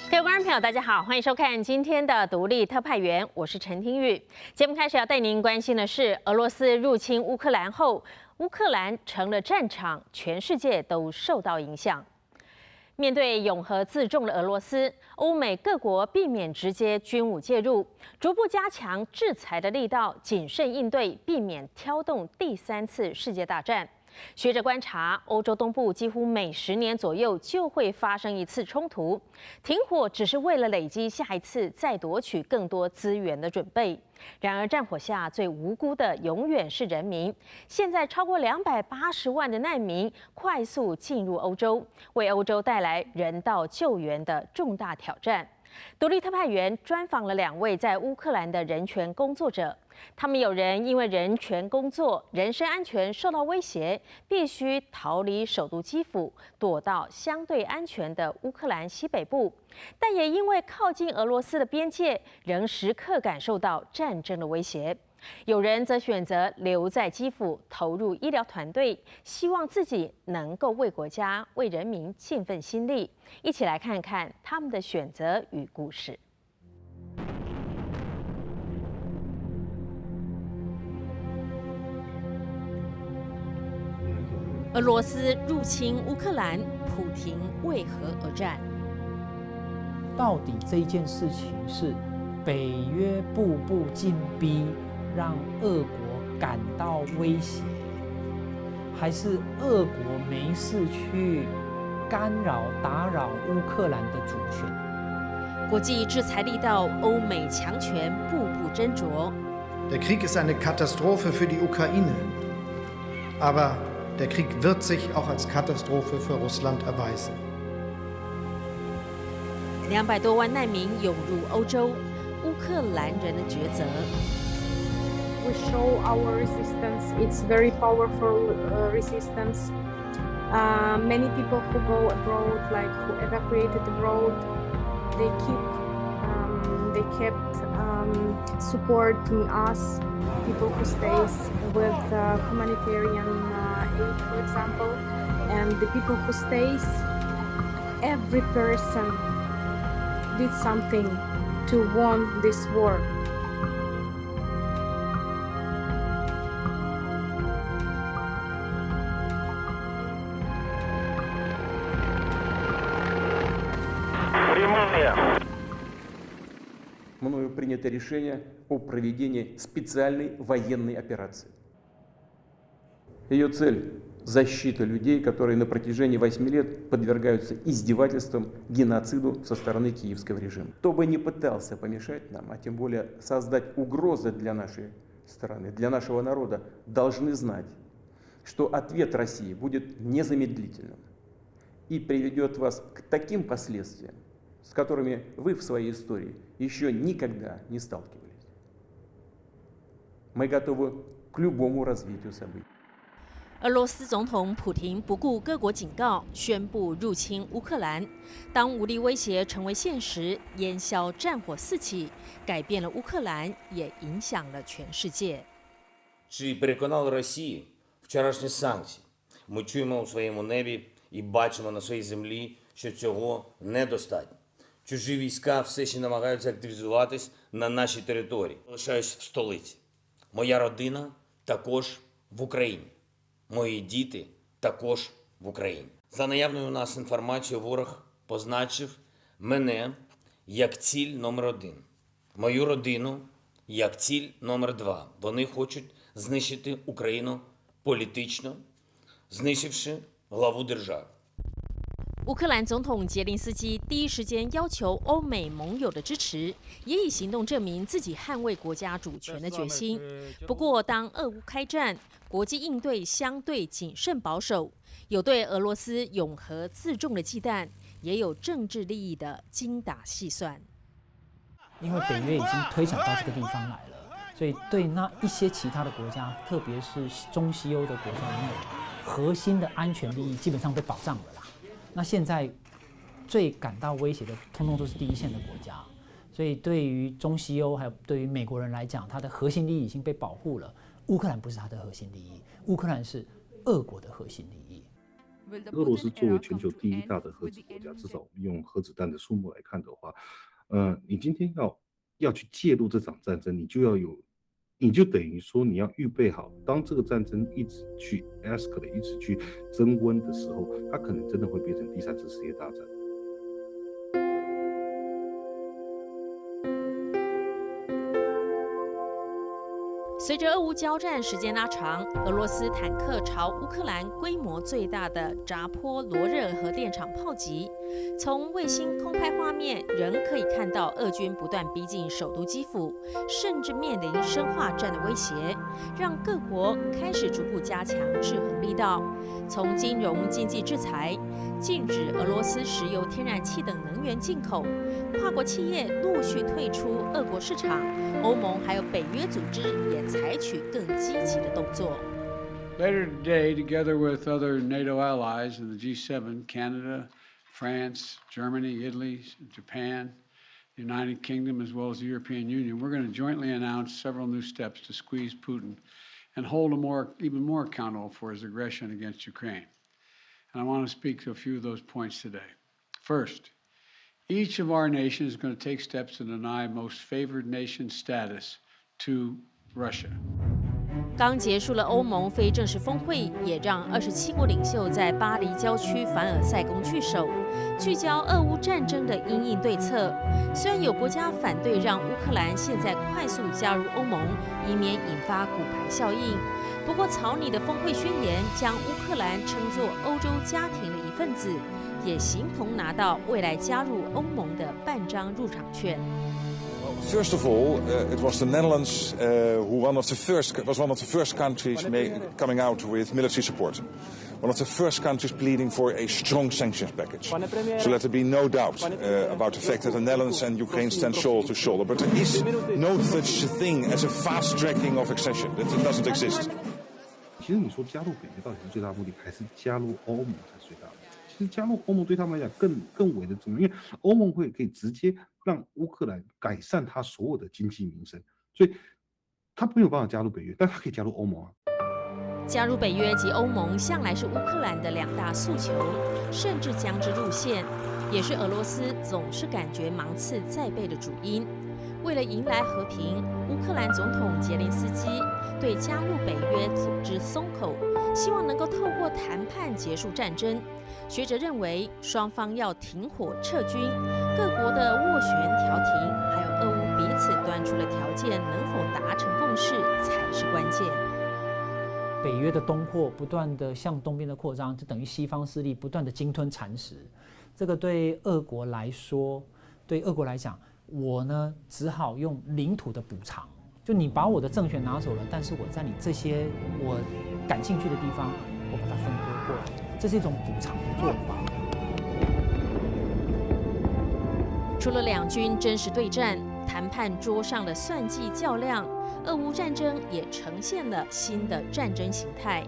各位观众朋友，大家好，欢迎收看今天的独立特派员，我是陈听玉。节目开始要带您关心的是，俄罗斯入侵乌克兰后，乌克兰成了战场，全世界都受到影响。面对拥核自重的俄罗斯，欧美各国避免直接军武介入，逐步加强制裁的力道，谨慎应对，避免挑动第3次世界大战。学者观察，欧洲东部几乎每10年左右就会发生一次冲突，停火只是为了累积下一次再夺取更多资源的准备。然而，战火下最无辜的永远是人民。现在超过280万的难民快速进入欧洲，为欧洲带来人道救援的重大挑战。独立特派员专访了2位在乌克兰的人权工作者，他们有人因为人权工作、人身安全受到威胁，必须逃离首都基辅，躲到相对安全的乌克兰西北部，但也因为靠近俄罗斯的边界，仍时刻感受到战争的威胁。有人则选择留在基辅，投入医疗团队，希望自己能够为国家、为人民尽份心力。一起来看看他们的选择与故事。俄罗斯入侵乌克兰，普廷为何而战？到底这件事情是北约步步进逼，让俄国感到威胁，还是俄国没事去干扰、打扰乌克兰的主权？国际制裁力道，欧美强权步步斟酌。Der Krieg ist eine Katastrophe für die Ukraine, aber der Krieg wird sich auch als Katastrophe für Russland erweisen. 200多万难民涌入欧洲，乌克兰人的抉择。We show our resistance. It's very powerful resistance. Many people who go abroad, like who evacuated abroad, they kept supporting us. People who stays with humanitarian aid, for example, and the people who stays, every person did something to win this war. мною принято решение о проведении специальной военной операции. Ее цель – защита людей, которые на протяжении 8 лет подвергаются издевательствам, геноциду со стороны киевского режима. Кто бы ни пытался помешать нам, а тем более создать угрозы для нашей страны, для нашего народа, должны знать, что ответ России будет незамедлительным и приведет вас к таким последствиям, с которыми вы в своей истории еще никогда не сталкивались. Мы готовы к любому развитию событий. 俄罗斯总统普廷不顾各国警告，宣布入侵乌克兰。当武力威胁成为现实，烟消战火四起，改变了乌克兰，也影响了全世界。Чи переконали Росію вчорашні санкції? Ми чуємо у своєму небі і бачимо на своїй землі, що цього недостатньо. Чужі війська все ще намагаються активізуватись на нашій території. Лишаюсь в столиці. Моя родина також в Україні. Мої діти також в Україні. За наявною у нас інформацією, ворог позначив мене як ціль номер 1. Мою родину як ціль номер 2. Вони хочуть знищити Україну політично, знищивши главу держави. 乌克兰总统杰林斯基第一时间要求欧美盟友的支持，也以行动证明自己捍卫国家主权的决心。不过，当俄乌开战，国际应对相对谨慎保守，有对俄罗斯永和自重的忌惮，也有政治利益的精打细算。因为北约已经推展到这个地方来了，所以对那一些其他的国家，特别是中西欧的国家里面，核心的安全利益基本上被保障了啦。那现在最感到威胁的，通通都是第一线的国家，所以对于中西欧还有对于美国人来讲，它的核心利益已经被保护了。乌克兰不是它的核心利益，乌克兰是俄国的核心利益。俄罗斯作为全球第一大的核子国家，至少我们用核子弹的数目来看的话，你今天要去介入这场战争，你就等于说你要预备好，当这个战争一直去 escalate， 一直去增温的时候，它可能真的会变成第3次世界大战。随着俄乌交战时间拉长，俄罗斯坦克朝乌克兰规模最大的扎波罗热核电厂炮击。从卫星空拍画面仍可以看到俄军不断逼近首都基辅，甚至面临生化战的威胁，让各国开始逐步加强制衡力道。从金融经济制裁、禁止俄罗斯石油、天然气等能源进口，跨国企业陆续退出俄国市场，欧盟还有北约组织也采取更积极的动作。Later today, together with other NATO allies in the G7, Canada, France, Germany, Italy, Japan, the United Kingdom, as well as the European Union, we're going to jointly announce several new steps to squeeze Putin and hold him even more accountable for his aggression against Ukraine. And I want to speak to a few of those points today. First, each of our nations is going to take steps to deny most favored nation status to Russia. 刚结束了欧盟非正式峰会，也让27国领袖在巴黎郊区凡尔赛宫聚首，聚焦俄乌战争的因应对策。虽然有国家反对让乌克兰现在快速加入欧盟，以免引发骨牌效应，不过草拟的峰会宣言将乌克兰称作欧洲家庭的一份子，也形同拿到未来加入欧盟的半张入场券。First of all, it was the Netherlands who was one of the first countries coming out with military support. One of the first countries pleading for a strong sanctions package. So let there be no doubt about the fact that the Netherlands and Ukraine stand shoulder to shoulder. But there is no such thing as a fast tracking of accession. It doesn't exist. 其实你说加入北约到底是最大的目的，还是加入欧盟才是最大的目的？其实加入欧盟对他们来讲更为的重要，因为欧盟可以直接让乌克兰改善他所有的经济民生，所以他没有办法加入北约，但他可以加入欧盟啊。加入北约及欧盟向来是乌克兰的2大诉求，甚至将之入宪，也是俄罗斯总是感觉芒刺在背的主因。为了迎来和平，乌克兰总统杰连斯基对加入北约组织松口，希望能够透过谈判结束战争。学者认为，双方要停火撤军，各国的斡旋调停，还有俄乌彼此端出的条件能否达成共识才是关键。北约的东扩不断的向东边的扩张，就等于西方势力不断的鲸吞蚕食。这个对俄国来说，对俄国来讲，我呢只好用领土的补偿。就你把我的政权拿走了，但是我在你这些我感兴趣的地方，我把它分割过来，这是一种补偿的做法。除了两军真实对战，谈判桌上的算计较量，俄乌战争也呈现了新的战争形态。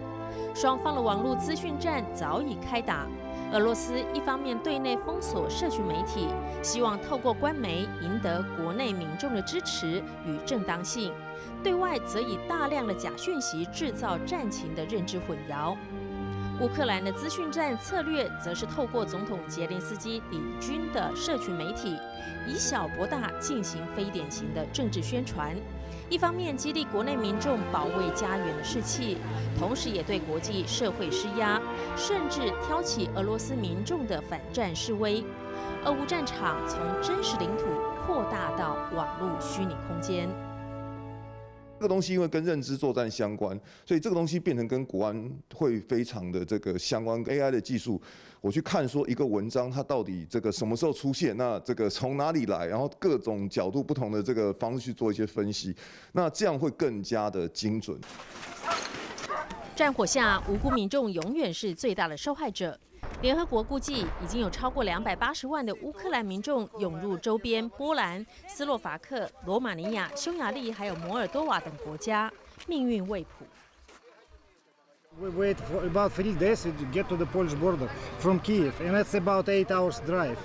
双方的网络资讯战早已开打。俄罗斯一方面对内封锁社群媒体，希望透过官媒赢得国内民众的支持与正当性；对外则以大量的假讯息制造战情的认知混淆。乌克兰的资讯战策略则是透过总统杰连斯基领军的社群媒体，以小博大进行非典型的政治宣传。一方面激励国内民众保卫家园的士气，同时也对国际社会施压，甚至挑起俄罗斯民众的反战示威。俄乌战场从真实领土扩大到网络虚拟空间。这个东西因为跟认知作战相关，所以这个东西变成跟国安会非常的这个相关。AI 的技术，我去看说一个文章它到底这个什么时候出现，那这个从哪里来，然后各种角度不同的这个方式去做一些分析，那这样会更加的精准。战火下，无辜民众永远是最大的受害者。联合国估计，已经有超过280万的乌克兰民众涌入周边波兰、斯洛伐克、罗马尼亚、匈牙利还有摩尔多瓦等国家，命运未卜。We wait for about 3 days to get to the Polish border from Kiev, and it's about 8 hours drive.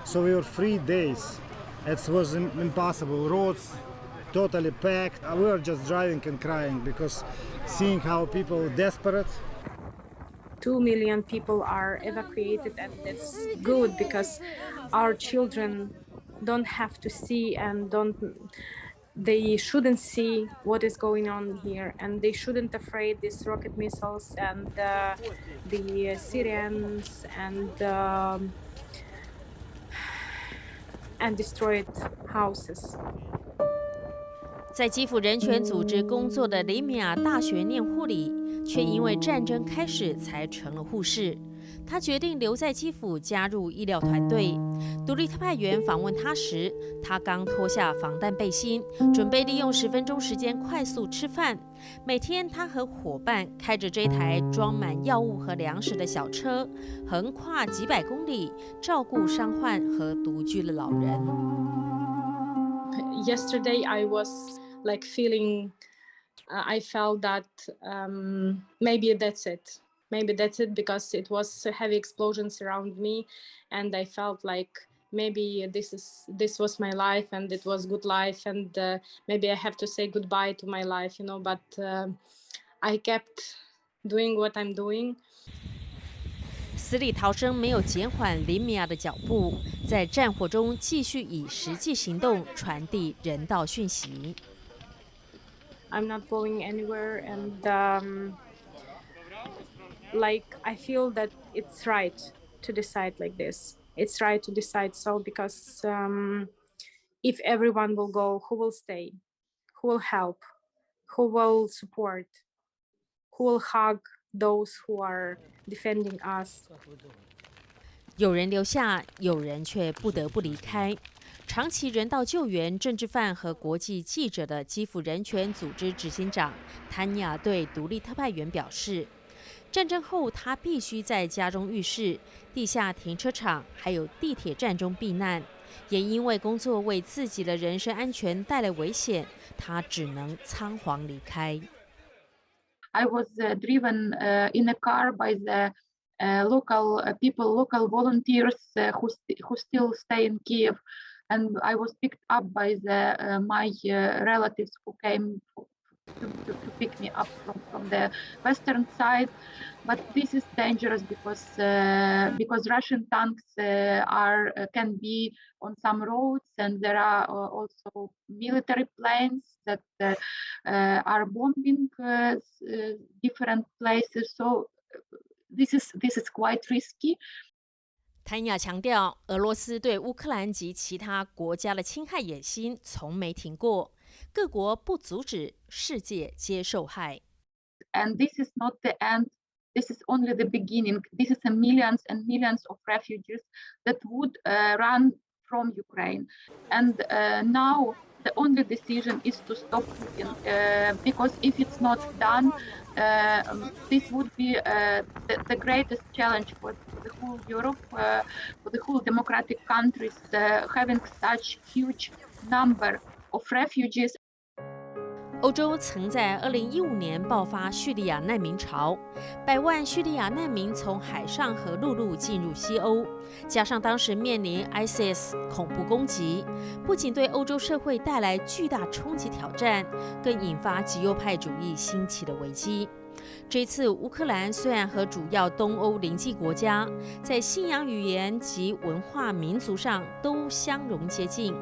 So we were 3 days. It was impossible. Roads totally packed. We were just driving and crying because seeing how people desperate. 2 million people are evacuated, and that's good because our children don't have to see and they shouldn't see what is going on here, and they shouldn't afraid these rocket missiles and the Syrians and destroyed houses. 在基辅人权组织工作的里米亚大学念护理，却因为战争开始才成了护士。他决定留在基辅加入医疗团队。独立特派员访问他时，他刚脱下防弹背心，准备利用10分钟时间快速吃饭。每天，他和伙伴开着这台装满药物和粮食的小车，横跨几百公里，照顾伤患和独居的老人。Yesterday, I was like feeling, I felt that maybe that's it. Maybe that's it because it was heavy explosions around me, and I felt like maybe this was my life and it was good life, and maybe I have to say goodbye to my life, you know. But I kept doing what I'm doing. 死里逃生没有减缓里米亚的脚步，在战火中继续以实际行动传递人道讯息。I'm not going anywhere, and like I feel that it's right to decide like this. It's right to decide so because if everyone will go, who will stay? Who will help? Who will support? Who will hug those who are defending us? 有人留下，有人却不得不离开。长期人道救援政治犯和国际记者的基辅人权组织执行长谭雅对独立特派员表示，战争后他必须在家中浴室、地下停车场还有地铁站中避难，也因为工作为自己的人身安全带来危险，他只能仓皇离开。I was driven in a car by the local people, local volunteers who still stay in Kiev, and I was picked up by my relatives who came to pick me up from the western side. But this is dangerous because Russian tanks can be on some roads, and there are also military planes that are bombing different places. So this is quite risky. 谭雅强调，俄罗斯对乌克兰及其他国家的侵害野心从没停过，各国不阻止，世界皆受害。And this is not the end. This is only the beginning. This is millions and millions of refugees that would run from Ukraine. And now the only decision is to stop Putin, because if it's not done, this would be the greatest challenge for the whole Europe, for the whole democratic countries, having such huge number of refugees. 欧洲曾在2015年爆发叙利亚难民潮，百万叙利亚难民从海上和陆路进入西欧，加上当时面临 ISIS 恐怖攻击，不仅对欧洲社会带来巨大冲击挑战，更引发极右派主义兴起的危机。这次乌克兰虽然和主要东欧邻近国家在信仰、语言及文化、民族上都相容接近，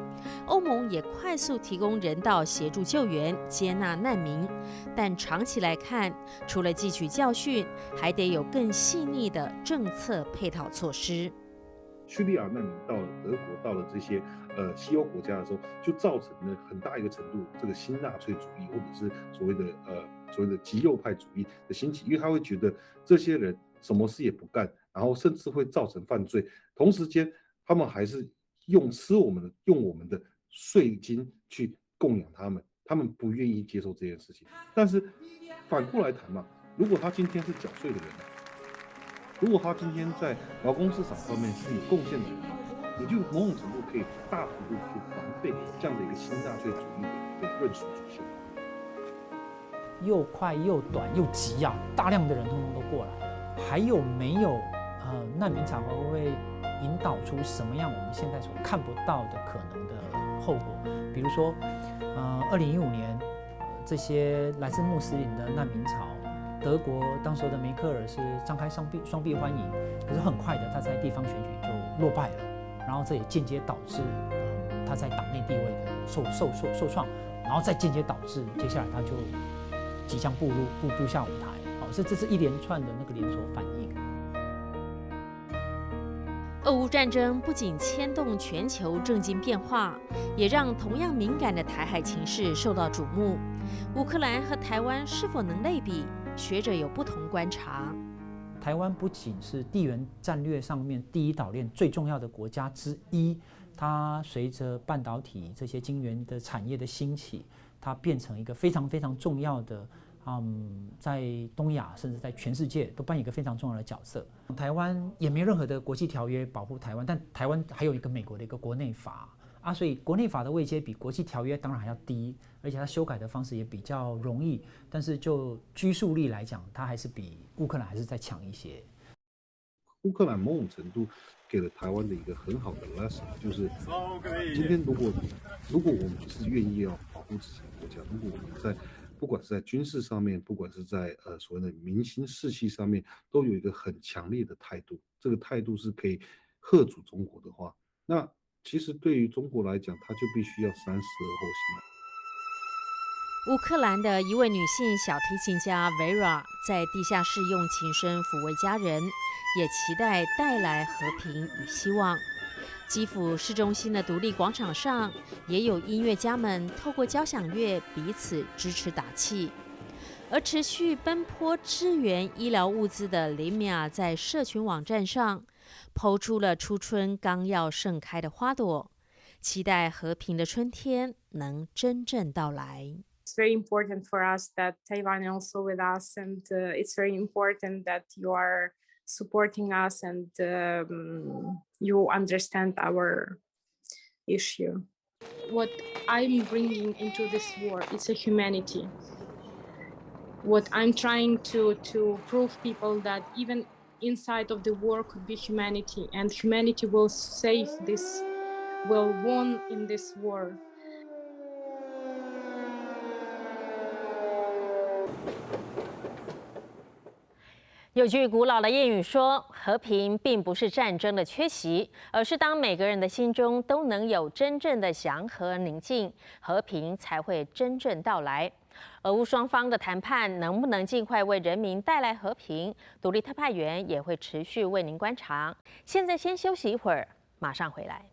欧盟也快速提供人道协助救援、接纳难民，但长期来看，除了汲取教训，还得有更细腻的政策配套措施。叙利亚难民到了德国，到了这些西欧国家的时候，就造成了很大一个程度这个新纳粹主义或者是所谓的极右派主义的兴起，因为他会觉得这些人什么事也不干，然后甚至会造成犯罪，同时间他们还是用我们的税金去供养他们，他们不愿意接受这件事情。但是反过来谈嘛，如果他今天是缴税的人，如果他今天在劳工市场方面是有贡献的人，你就某种程度可以大幅度去防备这样的一个新纳粹主义的论述出现。又快又短又急啊，大量的人通通都过来，还有没有难民潮会引导出什么样我们现在所看不到的可能的后果？比如说，2015年这些来自穆斯林的难民潮，德国当时的梅克尔是张开双臂欢迎，可是很快的他在地方选举就落败了，然后这也间接导致他在党内地位的受创，然后再间接导致接下来他就即将步下舞台。这是一连串的那个连锁反应。俄乌战争不仅牵动全球政经变化，也让同样敏感的台海情势受到瞩目。乌克兰和台湾是否能类比？学者有不同观察。台湾不仅是地缘战略上面第一岛链最重要的国家之一，它随着半导体这些晶圆的产业的兴起，它变成一个非常非常重要的。在东亚甚至在全世界都扮演一个非常重要的角色。台湾也没有任何的国际条约保护台湾，但台湾还有一个美国的一个国内法所以国内法的位阶比国际条约当然还要低，而且它修改的方式也比较容易。但是就拘束力来讲，它还是比乌克兰还是再强一些。乌克兰某种程度给了台湾的一个很好的 lesson， 就是今天如果我们是愿意要保护自己的国家，如果我们在不管是在军事上面，不管是在所谓的民心士气上面，都有一个很强烈的态度。这个态度是可以嚇阻中国的话，那其实对于中国来讲，他就必须要三思而后行。乌克兰的一位女性小提琴家 Vera 在地下室用琴声抚慰家人，也期待带来和平与希望。基辅市中心的独立广场上，也有音乐家们透过交响乐彼此支持打气。而持续奔波支援医疗物资的林米亚在社群网站上抛出了初春刚要盛开的花朵，期待和平的春天能真正到来。It's very important for us that Taiwan is also with us, and it's very important that you are supporting us and you understand our issue. What I'm bringing into this war is a humanity. What I'm trying to prove people that even inside of the war could be humanity, and humanity will save this, will win in this war. 有句古老的谚语说，和平并不是战争的缺席，而是当每个人的心中都能有真正的祥和宁静，和平才会真正到来。俄乌双方的谈判能不能尽快为人民带来和平，独立特派员也会持续为您观察。现在先休息一会儿，马上回来。